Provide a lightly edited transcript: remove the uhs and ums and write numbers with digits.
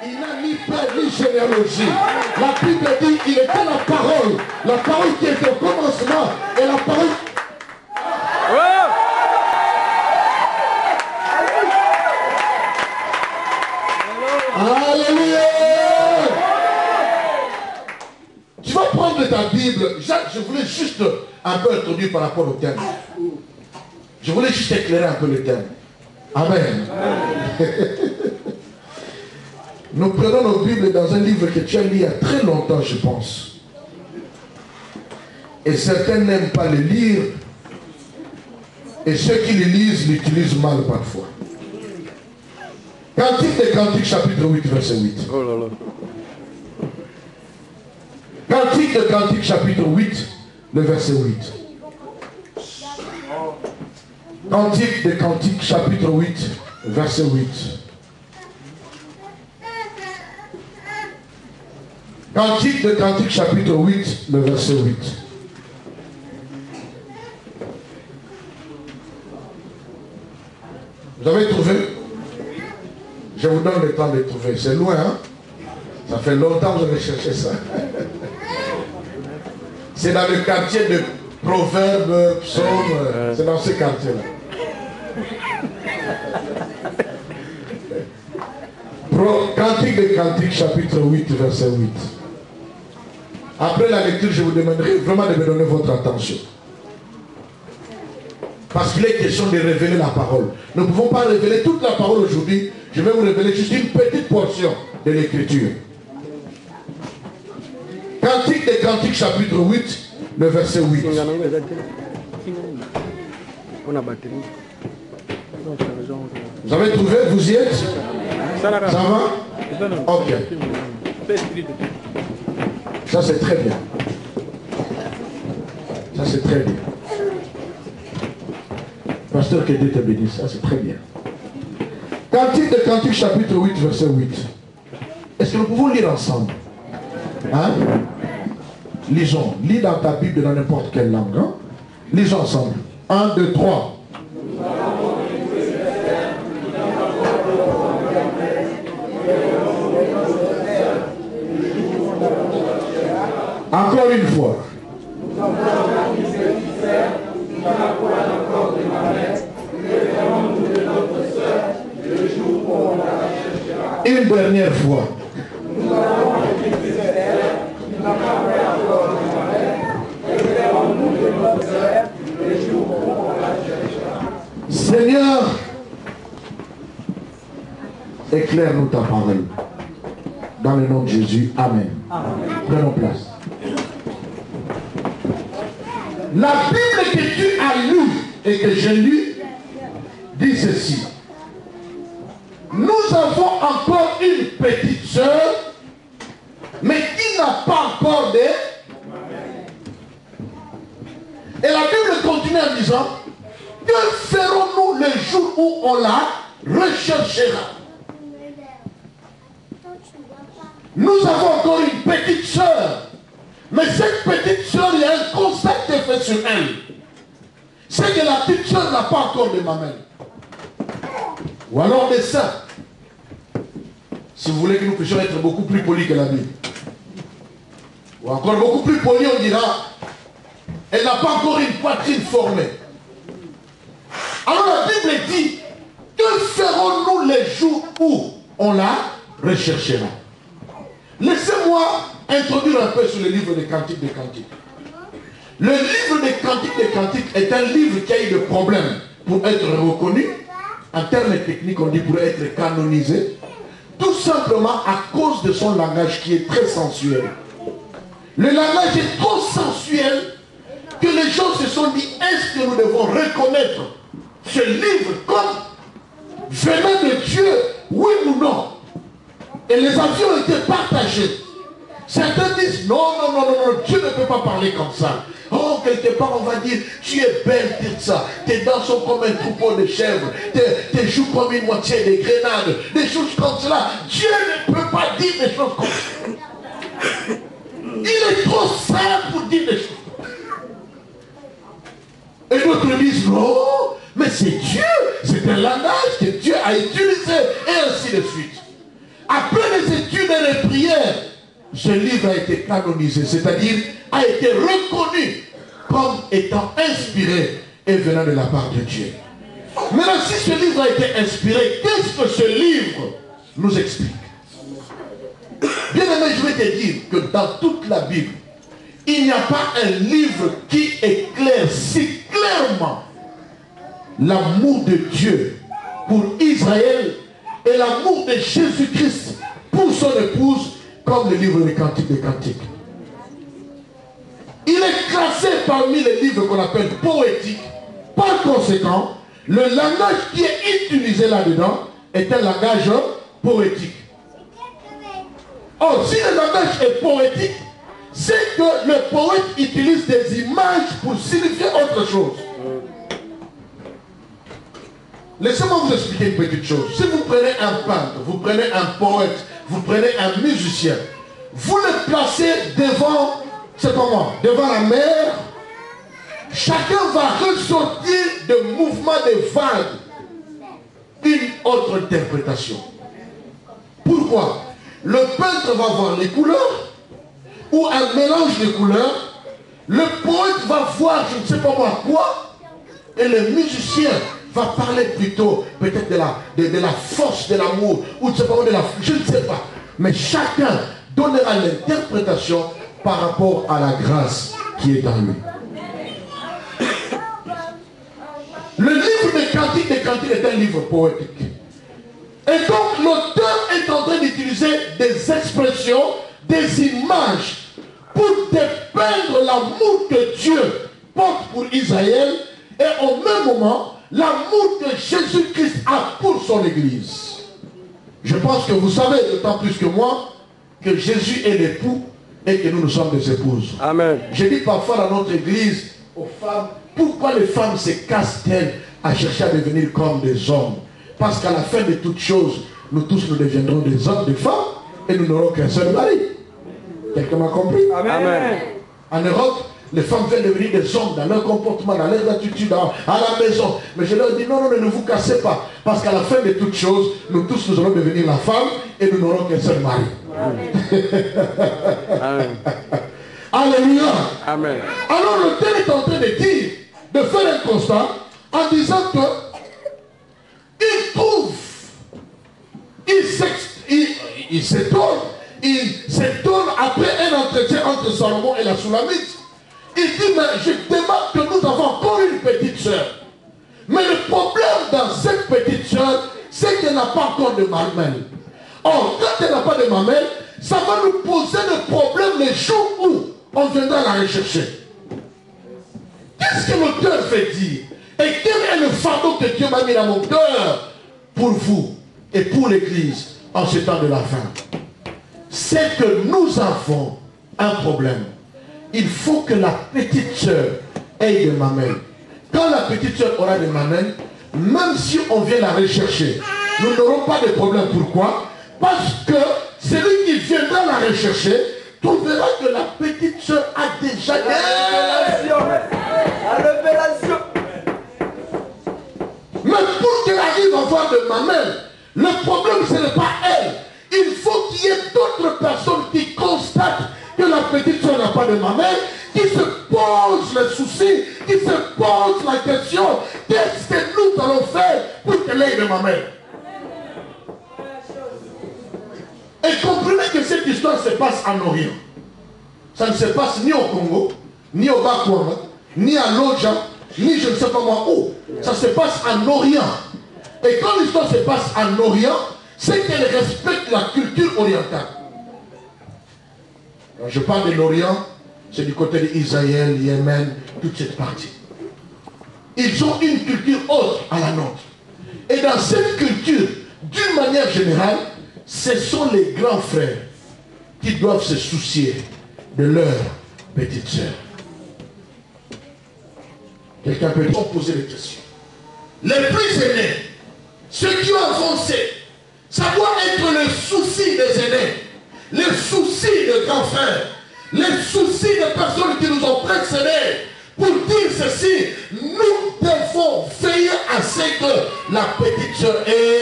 Il n'a ni père ni généalogie. La Bible dit qu'il était la parole qui était au commencement et la parole. Alléluia. Tu vas prendre ta Bible. Je voulais juste un peu introduire par rapport au thème. Je voulais juste éclairer un peu le thème. Amen. Nous prenons nos Bibles dans un livre que tu as lu il y a très longtemps, je pense. Et certains n'aiment pas le lire. Et ceux qui le lisent l'utilisent mal parfois. Cantique des Cantiques, chapitre 8, verset 8. Oh là là. Cantique des Cantiques, chapitre 8, le verset 8. Cantique des Cantiques, chapitre 8, verset 8. Cantique de Cantique, chapitre 8, le verset 8. Vous avez trouvé? Je vous donne le temps de trouver. C'est loin, hein? Ça fait longtemps que vous avez cherché ça. C'est dans le quartier de Proverbes, Psaumes. C'est dans ce quartier-là. Cantique de Cantique, chapitre 8, verset 8. Après la lecture, je vous demanderai vraiment de me donner votre attention. Parce qu'il est question de révéler la parole. Nous ne pouvons pas révéler toute la parole aujourd'hui. Je vais vous révéler juste une petite portion de l'écriture. Cantique des Cantiques, chapitre 8, le verset 8. Vous avez trouvé? Vous y êtes? Ça va? Ok. Ça c'est très bien. Ça c'est très bien. Pasteur, que Dieu te bénisse. Ça c'est très bien. Cantique de Cantique, chapitre 8, verset 8. Est-ce que nous pouvons lire ensemble? Hein? Lisons. Lis dans ta Bible dans n'importe quelle langue. Hein? Lisons ensemble. 1, 2, 3. Encore une fois. Une dernière fois. Seigneur, éclaire-nous ta parole. Dans le nom de Jésus, Amen. Prenons place. La Bible que tu as lue et que j'ai lue dit ceci. Nous avons encore une petite sœur, mais qui n'a pas encore de... Et la Bible continue en disant, que ferons-nous le jour où on la recherchera? Nous avons encore une petite sœur, mais cette petite sœur, il y a un constat qui est fait sur elle. C'est que la petite sœur n'a pas encore de mamelle. Ou alors des seins. Si vous voulez que nous puissions être beaucoup plus polis que la Bible. Ou encore beaucoup plus polis, on dira, elle n'a pas encore une poitrine formée. Alors la Bible dit, que ferons-nous les jours où on la recherchera? Laissez-moi introduire un peu sur le livre des Cantiques des Cantiques. Le livre des Cantiques est un livre qui a eu des problèmes pour être reconnu. En termes techniques, on dit pour être canonisé. Tout simplement à cause de son langage qui est très sensuel. Le langage est trop sensuel que les gens se sont dit, est-ce que nous devons reconnaître ce livre comme venant de Dieu, oui ou non? Et les avis ont été partagés. Certains disent, non, Dieu ne peut pas parler comme ça. Oh, quelque part, on va dire, tu es belle, ça. Tes dents sont comme un troupeau de chèvres. Tes joues comme une moitié de grenades. Des choses comme cela. Dieu ne peut pas dire des choses comme ça. Il est trop simple pour dire des choses. Et d'autres disent, non, mais c'est Dieu. C'est un langage que Dieu a utilisé. Et ainsi de suite. Après les prière, ce livre a été canonisé, c'est-à-dire a été reconnu comme étant inspiré et venant de la part de Dieu. Maintenant, si ce livre a été inspiré, qu'est-ce que ce livre nous explique? Bien aimé, je vais te dire que dans toute la Bible, il n'y a pas un livre qui éclaire si clairement l'amour de Dieu pour Israël et l'amour de Jésus-Christ pour son épouse comme le livre des Cantiques des Cantiques. Il est classé parmi les livres qu'on appelle poétiques. Par conséquent, le langage qui est utilisé là-dedans est un langage poétique. Or, si le langage est poétique, c'est que le poète utilise des images pour signifier autre chose. Laissez-moi vous expliquer une petite chose. Si vous prenez un peintre, vous prenez un poète, vous prenez un musicien, vous le placez devant, c'est comment, devant la mer, chacun va ressortir de mouvements de vagues une autre interprétation. Pourquoi? Le peintre va voir les couleurs ou un mélange de couleurs, le poète va voir je ne sais pas moi quoi, et le musicien va parler plutôt peut-être de la force de l'amour, ou de la, je ne sais pas. Mais chacun donnera l'interprétation par rapport à la grâce qui est en lui. Le livre des Cantiques est un livre poétique. Et donc l'auteur est en train d'utiliser des expressions, des images pour dépeindre l'amour que Dieu porte pour Israël et au même moment l'amour que Jésus-Christ a pour son Église. Je pense que vous savez d'autant plus que moi que Jésus est l'époux et que nous sommes des épouses. Amen. Je dis parfois dans notre Église aux femmes, pourquoi les femmes se cassent-elles à chercher à devenir comme des hommes? Parce qu'à la fin de toutes choses, nous tous nous deviendrons des hommes, des femmes, et nous n'aurons qu'un seul mari. Quelqu'un m'a compris? Amen. En Europe, les femmes veulent devenir des hommes dans leur comportement, dans leur attitude, à la maison. Mais je leur dis, non, ne vous cassez pas. Parce qu'à la fin de toutes choses, nous tous nous allons devenir la femme, et nous n'aurons qu'un seul mari. Amen. Alléluia. Amen. Alors l'auteur est en train de dire, de faire un constat, en disant que il trouve, il s'étonne après un entretien entre Salomon et la Soulamite. Il dit, mais je demande que nous avons encore une petite sœur. Mais le problème dans cette petite sœur, c'est qu'elle n'a pas encore de mamelle. Or, quand elle n'a pas de mamelle, ça va nous poser le problème les jours où on viendra la rechercher. Qu'est-ce que l'auteur veut dire? Et quel est le fardeau que Dieu m'a mis dans mon cœur pour vous et pour l'Église en ce temps de la fin? C'est que nous avons un problème. Il faut que la petite sœur ait des mamelles. Quand la petite sœur aura des mamelles, même si on vient la rechercher, nous n'aurons pas de problème. Pourquoi? Parce que celui qui viendra la rechercher trouvera que la petite sœur a déjà des révélations. Mais pour qu'elle arrive à avoir de mamelles, le problème ce n'est pas elle. Il faut qu'il y ait d'autres personnes qui constatent que la petite soeur n'a pas de mamelle, qui se posent le souci, qui se posent la question, qu'est-ce que nous allons faire pour qu'elle ait de mamelle? Et comprenez que cette histoire se passe en Orient. Ça ne se passe ni au Congo, ni au Bakwanga, ni à Loja, ni je ne sais pas moi où. Ça se passe en Orient. Et quand l'histoire se passe en Orient, c'est qu'elle respecte la culture orientale. Quand je parle de l'Orient, c'est du côté d'Israël, Yémen, toute cette partie. Ils ont une culture autre à la nôtre. Et dans cette culture, d'une manière générale, ce sont les grands frères qui doivent se soucier de leur petite sœur. Quelqu'un peut poser des questions. Les plus aînés, ceux qui ont avancé, ça doit être le souci des aînés, les soucis des grands frères, les soucis des personnes qui nous ont précédés, pour dire ceci, nous devons veiller à ce que la petite sœur ait